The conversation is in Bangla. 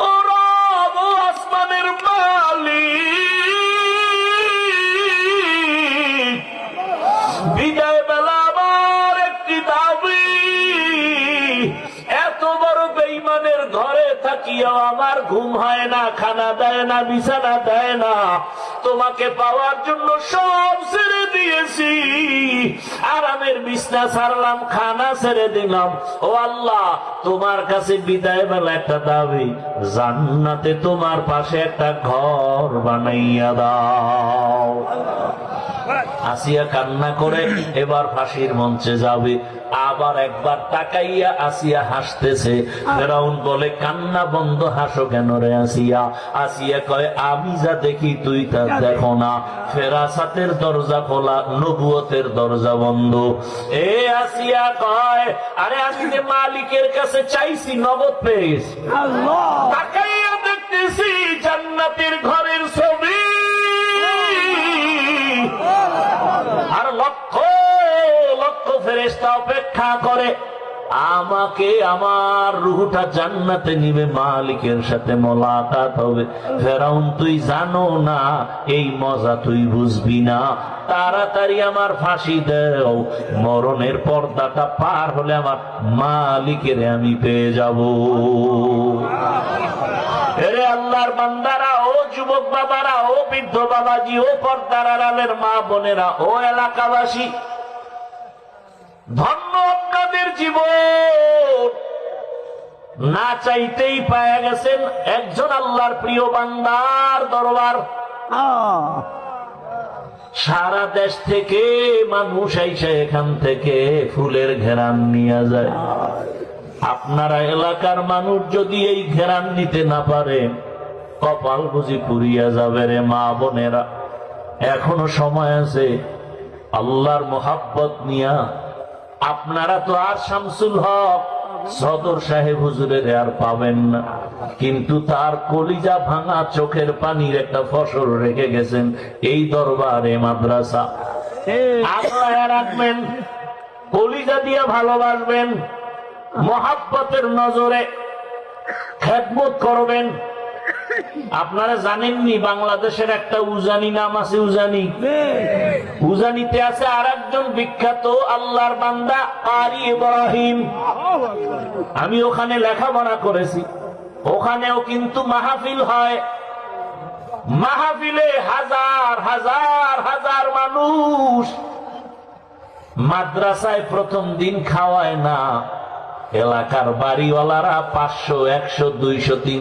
ও রব, ও আসমানের মালিক, বিদায় বেলা আমার একটি দাবি, এত বড় বেঈমানের ঘরে থাকিও আমার ঘুম হয় না, খানা দেয় না, বিছানা দেয় না। তোমাকে পাওয়ার জন্য সব ছেড়ে দিয়েছি, আরামের বিছনা ছাড়লাম, খানা ছেড়ে দিলাম। ও আল্লাহ, তোমার কাছে বিদায় বেলা একটা দাবি, জান্নাতে তোমার পাশে একটা ঘর বানাইয়া দাও। আসিয়া কান্না করে এবার ফাঁসির মঞ্চে যাবে। আবার একবার তাকাইয়া আসিয়া হাসতেছে। ফেরাউন বলে, কান্না বন্ধ, হাসো কেন রে আসিয়া? আসিয়া কয়, আমি যা দেখি তুই তা দেখো না। ফেরাসাতের দরজা খোলা, নবুয়তের দরজা বন্ধ। এ আসিয়া কয়, আরে আমি যে মালিকের কাছে চাইছি, নগদ পেয়েছি। তাকাইয়া দেখতেছি জান্নাতের ঘরের ছবি, আর লক্ষ লক্ষ ফেরেশতা অপেক্ষা করে আমাকে, আমার রূহটা জান্নাতে নিবে, মালিকের সাথে মোলাকাত হবে। ফেরাউন, তুই জানো না, এই মজা তুই বুঝবি না, তাড়াতাড়ি আমার ফাঁসি দাও, মরণের পর্দাটা পার হলে আমার মালিকের আমি পেয়ে যাব। এরে আল্লাহর বান্দারা, ও যুবক বাবারা, ও বৃদ্ধ বাবাজি, ও পর্দার আড়ালের মা বোনেরা, ও এলাকাবাসী, ধন্য আপনাদের জীবন। না চাইতেই পাওয়া গেছেন একজন আল্লাহর প্রিয় বান্দার দরবার। সারা দেশ থেকে মানুষ আইসা এখান থেকে ফুলের ঘেরান নিয়ে যায়। আপনারা এলাকার মানুষ যদি এই ঘেরান নিতে না পারে, কপাল বুঝি পুড়িয়া যাবে রে মা বোনেরা। এখনো সময় আছে, আল্লাহর মোহাব্বত নিয়া। আপনারা তো আর শামসুল হক সদর সাহেব হুজুরের আর পাবেন না, কিন্তু তার কলিজা ভাঙা চোখের পানির একটা ফসল রেখে গেছেন এই দরবারে মাদ্রাসা। আল্লাহ রাখবেন, কলিজা দিয়ে ভালোবাসবেন, মোহাব্বতের নজরে খেদমত করবেন। আপনারা জানেননি বাংলাদেশের একটা উজানি নাম আছে, উজানি। উজানিতে আছে আর একজন বিখ্যাত আল্লাহর বান্দা, কারি ইব্রাহিম। আমি ওখানে লেখাপড়া করেছি, ওখানেও কিন্তু মাহফিল হয়। মাহফিলে হাজার হাজার হাজার মানুষ। মাদ্রাসায় প্রথম দিন খাওয়ায় না, এলাকার বাড়িওয়ালারা 500, 100, 200, 300